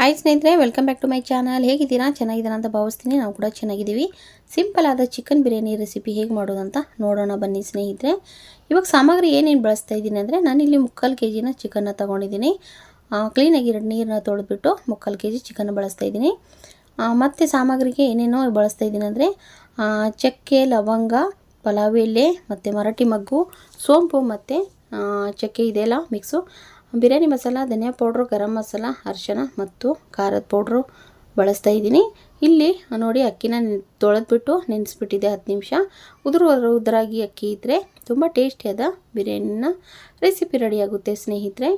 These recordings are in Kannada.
ಹಾಯ್ ಸ್ನೇಹಿತರೆ, welcome back to my channel. ಹೇಗಿದ್ದೀರಾ? ಚೆನ್ನಾಗಿದ್ದೀರಾ ಅಂತ ಭಾವಿಸ್ತೀನಿ. ನಾವು ಕೂಡ ಚೆನ್ನಾಗಿದ್ದೀವಿ. ಸಿಂಪಲ್ ಆದ ಚಿಕನ್ ಬಿರಿಯಾನಿ ರೆಸಿಪಿ ಹೇಗೆ ಮಾಡೋದಂತ ನೋಡೋಣ ಬನ್ನಿ ಸ್ನೇಹಿತರೆ. ಇವಾಗ ಸಾಮಗ್ರಿ ಏನೇನು ಬಳಸ್ತಾ ಇದ್ದೀನಿ ಅಂದರೆ, ನಾನಿಲ್ಲಿ 3/4 kg ಚಿಕನ್ನ ತೊಗೊಂಡಿದ್ದೀನಿ. ಕ್ಲೀನಾಗಿ 2 ನೀರನ್ನ ತೊಳೆದ್ಬಿಟ್ಟು 3/4 kg ಚಿಕನ್ನ ಬಳಸ್ತಾ ಇದ್ದೀನಿ. ಮತ್ತು ಸಾಮಗ್ರಿಗೆ ಏನೇನೋ ಬಳಸ್ತಾ ಇದ್ದೀನಿ ಅಂದರೆ, ಚಕ್ಕೆ, ಲವಂಗ, ಪಲಾವ್ ಎಲೆ ಮತ್ತು ಮರಾಠಿ ಮಗ್ಗು, ಸೋಂಪು ಮತ್ತು ಚಕ್ಕೆ ಇದೆಲ್ಲ ಮಿಕ್ಸು, ಬಿರಿಯಾನಿ ಮಸಾಲ, ಧನಿಯಾ ಪೌಡ್ರು, ಗರಂ ಮಸಾಲ, ಅರಿಶಿನ ಮತ್ತು ಖಾರದ ಪೌಡ್ರು ಬಳಸ್ತಾ ಇದ್ದೀನಿ. ಇಲ್ಲಿ ನೋಡಿ, ಅಕ್ಕಿನ ತೊಳೆದ್ಬಿಟ್ಟು ನೆನೆಸ್ಬಿಟ್ಟಿದೆ 10 ನಿಮಿಷ. ಉದುರಾಗಿ ಅಕ್ಕಿ ಇದ್ದರೆ ತುಂಬ ಟೇಸ್ಟಿಯಾದ ಬಿರಿಯಾನಿನ ರೆಸಿಪಿ ರೆಡಿಯಾಗುತ್ತೆ ಸ್ನೇಹಿತರೆ.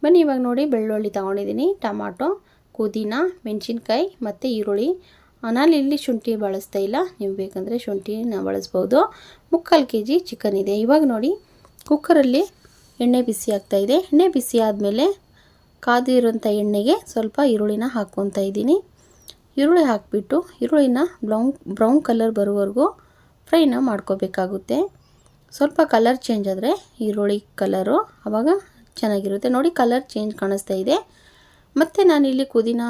ಬನ್ನಿ ಇವಾಗ ನೋಡಿ, ಬೆಳ್ಳುಳ್ಳಿ ತೊಗೊಂಡಿದ್ದೀನಿ, ಟೊಮಾಟೊ, ಪುದೀನ, ಮೆಣಸಿನ್ಕಾಯಿ ಮತ್ತು ಈರುಳ್ಳಿ. ನಾನು ಇಲ್ಲಿ ಶುಂಠಿ ಬಳಸ್ತಾ ಇಲ್ಲ, ನೀವು ಬೇಕಂದರೆ ಶುಂಠಿನ ಬಳಸ್ಬೋದು. 3/4 kg ಚಿಕನ್ ಇದೆ. ಇವಾಗ ನೋಡಿ, ಕುಕ್ಕರಲ್ಲಿ ಎಣ್ಣೆ ಬಿಸಿ ಆಗ್ತಾಯಿದೆ. ಎಣ್ಣೆ ಬಿಸಿ ಆದಮೇಲೆ ಕಾದಿರೋಂಥ ಎಣ್ಣೆಗೆ ಸ್ವಲ್ಪ ಈರುಳ್ಳಿನ ಹಾಕ್ಕೊತಾ ಇದ್ದೀನಿ. ಈರುಳ್ಳಿ ಹಾಕಿಬಿಟ್ಟು ಈರುಳ್ಳಿನ ಬ್ರೌನ್ ಕಲರ್ ಬರೋವರೆಗೂ ಫ್ರೈನ ಮಾಡ್ಕೋಬೇಕಾಗುತ್ತೆ. ಸ್ವಲ್ಪ ಕಲರ್ ಚೇಂಜ್ ಆದರೆ ಈರುಳ್ಳಿ ಕಲರು ಆವಾಗ ಚೆನ್ನಾಗಿರುತ್ತೆ. ನೋಡಿ, ಕಲರ್ ಚೇಂಜ್ ಕಾಣಿಸ್ತಾ ಇದೆ. ಮತ್ತು ನಾನಿಲ್ಲಿ ಪುದೀನ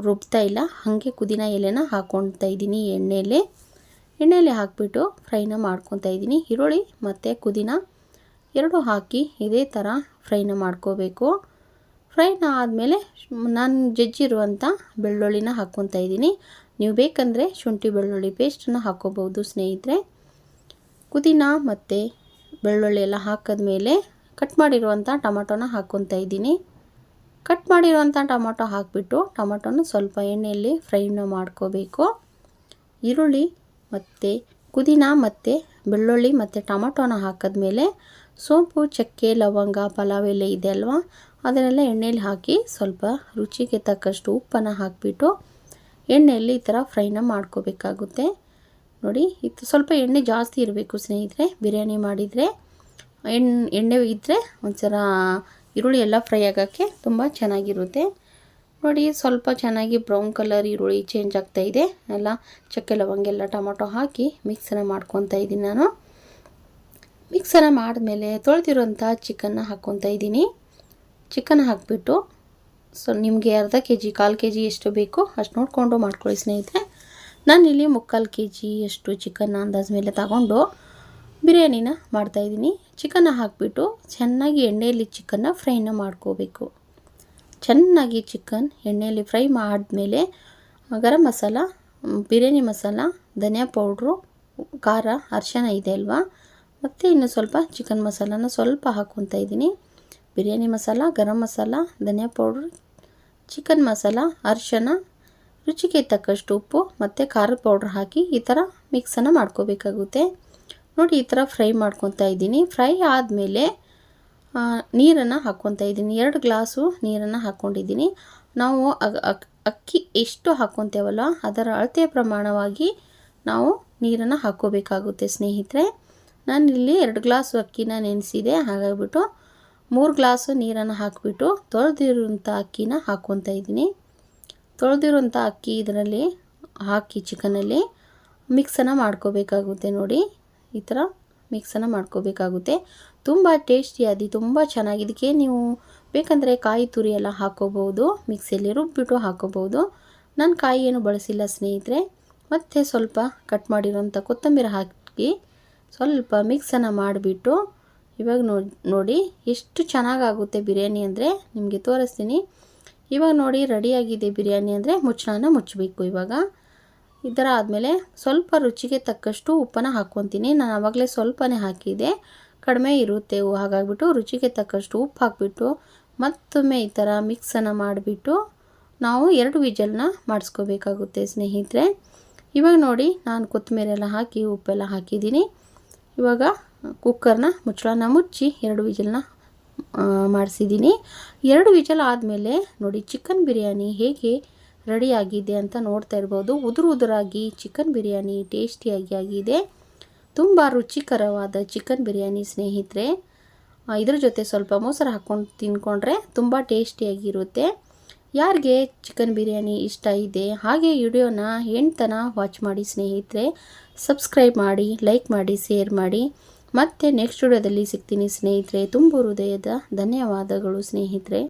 ರುಬ್ತಾ ಇಲ್ಲ, ಹಾಗೆ ಪುದೀನ ಎಲೆನ ಹಾಕ್ಕೊತಾ ಇದ್ದೀನಿ. ಎಣ್ಣೆಯಲ್ಲಿ ಹಾಕಿಬಿಟ್ಟು ಫ್ರೈನ ಮಾಡ್ಕೊತಾ ಇದ್ದೀನಿ. ಈರುಳ್ಳಿ ಮತ್ತು ಪುದೀನ ಎರಡು ಹಾಕಿ ಇದೇ ಥರ ಫ್ರೈನ ಮಾಡ್ಕೋಬೇಕು. ಫ್ರೈನ ಆದಮೇಲೆ ನಾನು ಜಜ್ಜಿರುವಂಥ ಬೆಳ್ಳುಳ್ಳಿನ ಹಾಕ್ಕೊತಾ ಇದ್ದೀನಿ. ನೀವು ಬೇಕಂದರೆ ಶುಂಠಿ ಬೆಳ್ಳುಳ್ಳಿ ಪೇಸ್ಟನ್ನು ಹಾಕ್ಕೋಬೋದು ಸ್ನೇಹಿತರೆ. ಪುದೀನ ಮತ್ತು ಬೆಳ್ಳುಳ್ಳಿ ಎಲ್ಲ ಹಾಕಿದ್ಮೇಲೆ ಕಟ್ ಮಾಡಿರುವಂಥ ಟೊಮಾಟೋನ ಹಾಕ್ಕೊತಾ ಇದ್ದೀನಿ. ಕಟ್ ಮಾಡಿರುವಂಥ ಟೊಮಾಟೊ ಹಾಕಿಬಿಟ್ಟು ಟೊಮಾಟೋನ ಸ್ವಲ್ಪ ಎಣ್ಣೆಯಲ್ಲಿ ಫ್ರೈನ ಮಾಡ್ಕೋಬೇಕು. ಈರುಳ್ಳಿ ಮತ್ತು ಪುದೀನ ಮತ್ತು ಬೆಳ್ಳುಳ್ಳಿ ಮತ್ತು ಟೊಮಾಟೋನ ಹಾಕಿದ್ಮೇಲೆ ಸೋಂಪು, ಚಕ್ಕೆ, ಲವಂಗ, ಪಲಾವ್ ಎಲೆ ಇದೆ ಅಲ್ವಾ, ಅದನ್ನೆಲ್ಲ ಎಣ್ಣೆಯಲ್ಲಿ ಹಾಕಿ ಸ್ವಲ್ಪ ರುಚಿಗೆ ತಕ್ಕಷ್ಟು ಉಪ್ಪನ್ನು ಹಾಕಿಬಿಟ್ಟು ಎಣ್ಣೆಯಲ್ಲಿ ಈ ಥರ ಫ್ರೈನ ಮಾಡ್ಕೋಬೇಕಾಗುತ್ತೆ. ನೋಡಿ, ಇದು ಸ್ವಲ್ಪ ಎಣ್ಣೆ ಜಾಸ್ತಿ ಇರಬೇಕು ಸ್ನೇಹಿತರೆ. ಬಿರಿಯಾನಿ ಮಾಡಿದರೆ ಎಣ್ಣೆ ಇದ್ದರೆ ಒಂಥರ ಈರುಳ್ಳಿ ಎಲ್ಲ ಫ್ರೈ ಆಗೋಕ್ಕೆ ತುಂಬ ಚೆನ್ನಾಗಿರುತ್ತೆ. ನೋಡಿ, ಸ್ವಲ್ಪ ಚೆನ್ನಾಗಿ ಬ್ರೌನ್ ಕಲರ್ ಈರುಳ್ಳಿ ಚೇಂಜ್ ಆಗ್ತಾಯಿದೆ. ಎಲ್ಲ ಚಕ್ಕೆ, ಲವಂಗ ಎಲ್ಲ ಟೊಮಾಟೊ ಹಾಕಿ ಮಿಕ್ಸನ್ನು ಮಾಡ್ಕೊತಾ ಇದ್ದೀನಿ ನಾನು. ಮಿಕ್ಸನ್ನು ಮಾಡಿದ್ಮೇಲೆ ತೊಳೆದಿರೋಂಥ ಚಿಕನ್ನ ಹಾಕ್ಕೊತಾ ಇದ್ದೀನಿ. ಚಿಕನ್ ಹಾಕಿಬಿಟ್ಟು ನಿಮಗೆ ಅರ್ಧ kg, 1/4 kg ಎಷ್ಟು ಬೇಕೋ ಅಷ್ಟು ನೋಡಿಕೊಂಡು ಮಾಡ್ಕೊಳ್ಳಿ ಸ್ನೇಹಿತರೆ. ನಾನಿಲ್ಲಿ 3/4 kg ಅಷ್ಟು ಚಿಕನ್ನ ಅಂದಾಜು ಮೇಲೆ ತಗೊಂಡು ಬಿರಿಯಾನಿನ ಮಾಡ್ತಾಯಿದ್ದೀನಿ. ಚಿಕನ್ನ ಹಾಕಿಬಿಟ್ಟು ಚೆನ್ನಾಗಿ ಎಣ್ಣೆಯಲ್ಲಿ ಚಿಕನ್ನ ಫ್ರೈನ ಮಾಡ್ಕೋಬೇಕು. ಚೆನ್ನಾಗಿ ಚಿಕನ್ ಎಣ್ಣೆಯಲ್ಲಿ ಫ್ರೈ ಮಾಡಿದ್ಮೇಲೆ ಗರಂ ಮಸಾಲ, ಬಿರಿಯಾನಿ ಮಸಾಲ, ಧನಿಯಾ ಪೌಡ್ರು, ಖಾರ, ಅರಿಶಿನ ಇದೆ ಅಲ್ವಾ, ಮತ್ತು ಇನ್ನು ಸ್ವಲ್ಪ ಚಿಕನ್ ಮಸಾಲಾನ ಸ್ವಲ್ಪ ಹಾಕ್ಕೊತಾ ಇದ್ದೀನಿ. ಬಿರಿಯಾನಿ ಮಸಾಲ, ಗರಂ ಮಸಾಲ, ಧನಿಯಾ ಪೌಡ್ರು, ಚಿಕನ್ ಮಸಾಲ, ಅರಿಶಿನ, ರುಚಿಗೆ ತಕ್ಕಷ್ಟು ಉಪ್ಪು ಮತ್ತು ಖಾರದ ಪೌಡ್ರ್ ಹಾಕಿ ಈ ಥರ ಮಿಕ್ಸನ್ನು ಮಾಡ್ಕೋಬೇಕಾಗುತ್ತೆ. ನೋಡಿ, ಈ ಥರ ಫ್ರೈ ಮಾಡ್ಕೊತಾ ಇದ್ದೀನಿ. ಫ್ರೈ ಆದಮೇಲೆ ನೀರನ್ನು ಹಾಕ್ಕೊತಾ ಇದ್ದೀನಿ. 2 ಗ್ಲಾಸು ನೀರನ್ನು ಹಾಕ್ಕೊಂಡಿದ್ದೀನಿ. ನಾವು ಅಕ್ಕಿ ಎಷ್ಟು ಹಾಕ್ಕೊತೇವಲ್ಲ ಅದರ ಅಳತೆ ಪ್ರಮಾಣವಾಗಿ ನಾವು ನೀರನ್ನು ಹಾಕ್ಕೋಬೇಕಾಗುತ್ತೆ ಸ್ನೇಹಿತರೆ. ನಾನಿಲ್ಲಿ 2 ಗ್ಲಾಸು ಅಕ್ಕಿನ ನೆನೆಸಿದೆ, ಹಾಗಾಗಿಬಿಟ್ಟು 3 ಗ್ಲಾಸು ನೀರನ್ನು ಹಾಕಿಬಿಟ್ಟು ತೊಳೆದಿರುವಂಥ ಅಕ್ಕಿನ ಹಾಕ್ಕೊತಾ ಇದ್ದೀನಿ. ತೊಳೆದಿರುವಂಥ ಅಕ್ಕಿ ಇದರಲ್ಲಿ ಹಾಕಿ ಚಿಕನಲ್ಲಿ ಮಿಕ್ಸನ್ನು ಮಾಡ್ಕೋಬೇಕಾಗುತ್ತೆ. ನೋಡಿ, ಈ ಥರ ಮಿಕ್ಸನ್ನು ಮಾಡ್ಕೋಬೇಕಾಗುತ್ತೆ. ತುಂಬ ಟೇಸ್ಟಿಯಾಗಿ ತುಂಬ ಚೆನ್ನಾಗಿ. ಇದಕ್ಕೆ ನೀವು ಬೇಕಂದರೆ ಕಾಯಿ ತುರಿ ಎಲ್ಲ ಹಾಕ್ಕೋಬೋದು, ಮಿಕ್ಸಿಯಲ್ಲಿ ರುಬ್ಬಿಬಿಟ್ಟು ಹಾಕ್ಕೋಬೋದು. ನಾನು ಕಾಯಿ ಏನು ಬಳಸಿಲ್ಲ ಸ್ನೇಹಿತರೆ. ಮತ್ತು ಸ್ವಲ್ಪ ಕಟ್ ಮಾಡಿರೋಂಥ ಕೊತ್ತಂಬರಿ ಹಾಕಿ ಸ್ವಲ್ಪ ಮಿಕ್ಸನ್ನು ಮಾಡಿಬಿಟ್ಟು ಇವಾಗ ನೋಡಿ ಎಷ್ಟು ಚೆನ್ನಾಗಾಗುತ್ತೆ ಬಿರಿಯಾನಿ ಅಂದರೆ ನಿಮಗೆ ತೋರಿಸ್ತೀನಿ. ಇವಾಗ ನೋಡಿ, ರೆಡಿಯಾಗಿದೆ ಬಿರಿಯಾನಿ ಅಂದರೆ ಮುಚ್ಚಳನ ಮುಚ್ಚಬೇಕು. ಇವಾಗ ಈ ಥರ ಆದಮೇಲೆ ಸ್ವಲ್ಪ ರುಚಿಗೆ ತಕ್ಕಷ್ಟು ಉಪ್ಪನ್ನು ಹಾಕ್ಕೊತೀನಿ. ನಾನು ಆವಾಗಲೇ ಸ್ವಲ್ಪನೇ ಹಾಕಿದೆ, ಕಡಿಮೆ ಇರುತ್ತೆ, ಹಾಗಾಗಿಬಿಟ್ಟು ರುಚಿಗೆ ತಕ್ಕಷ್ಟು ಉಪ್ಪು ಹಾಕಿಬಿಟ್ಟು ಮತ್ತೊಮ್ಮೆ ಈ ಥರ ಮಿಕ್ಸನ್ನು ಮಾಡಿಬಿಟ್ಟು ನಾವು 2 ವಿಜಲ್ನ ಮಾಡಿಸ್ಕೋಬೇಕಾಗುತ್ತೆ ಸ್ನೇಹಿತರೆ. ಇವಾಗ ನೋಡಿ, ನಾನು ಕೊತ್ತಂಬರಿ ಎಲ್ಲ ಹಾಕಿ ಉಪ್ಪೆಲ್ಲ ಹಾಕಿದ್ದೀನಿ. ಇವಾಗ ಕುಕ್ಕರ್ನ ಮುಚ್ಚಳನ ಮುಚ್ಚಿ 2 ವಿಜಲ್ನ ಮಾಡಿಸಿದ್ದೀನಿ. 2 ವಿಜಲ್ ಆದಮೇಲೆ ನೋಡಿ, ಚಿಕನ್ ಬಿರಿಯಾನಿ ಹೇಗೆ ರೆಡಿಯಾಗಿದೆ ಅಂತ ನೋಡ್ತಾ ಇರ್ಬೋದು. ಉದುರಾಗಿ ಚಿಕನ್ ಬಿರಿಯಾನಿ ಟೇಸ್ಟಿಯಾಗಿ ಆಗಿದೆ. ತುಂಬ ರುಚಿಕರವಾದ ಚಿಕನ್ ಬಿರಿಯಾನಿ ಸ್ನೇಹಿತರೆ. ಇದ್ರ ಜೊತೆ ಸ್ವಲ್ಪ ಮೊಸರು ಹಾಕ್ಕೊಂಡು ತಿಂದ್ಕೊಂಡ್ರೆ ತುಂಬ ಟೇಸ್ಟಿಯಾಗಿರುತ್ತೆ. ಯಾರಿಗೆ ಚಿಕನ್ ಬಿರಿಯಾನಿ ಇಷ್ಟ ಇದೆ ಹಾಗೆ ವಿಡಿಯೋನ ಎಂಡ್ ತನಕ ವಾಚ್ ಮಾಡಿ ಸ್ನೇಹಿತರೆ. ಸಬ್ಸ್ಕ್ರೈಬ್ ಮಾಡಿ, ಲೈಕ್ ಮಾಡಿ, ಶೇರ್ ಮಾಡಿ. ಮತ್ತೆ ನೆಕ್ಸ್ಟ್ ವಿಡಿಯೋದಲ್ಲಿ ಸಿಗ್ತೀನಿ ಸ್ನೇಹಿತರೆ. ತುಂಬ ಹೃದಯದ ಧನ್ಯವಾದಗಳು ಸ್ನೇಹಿತರೆ.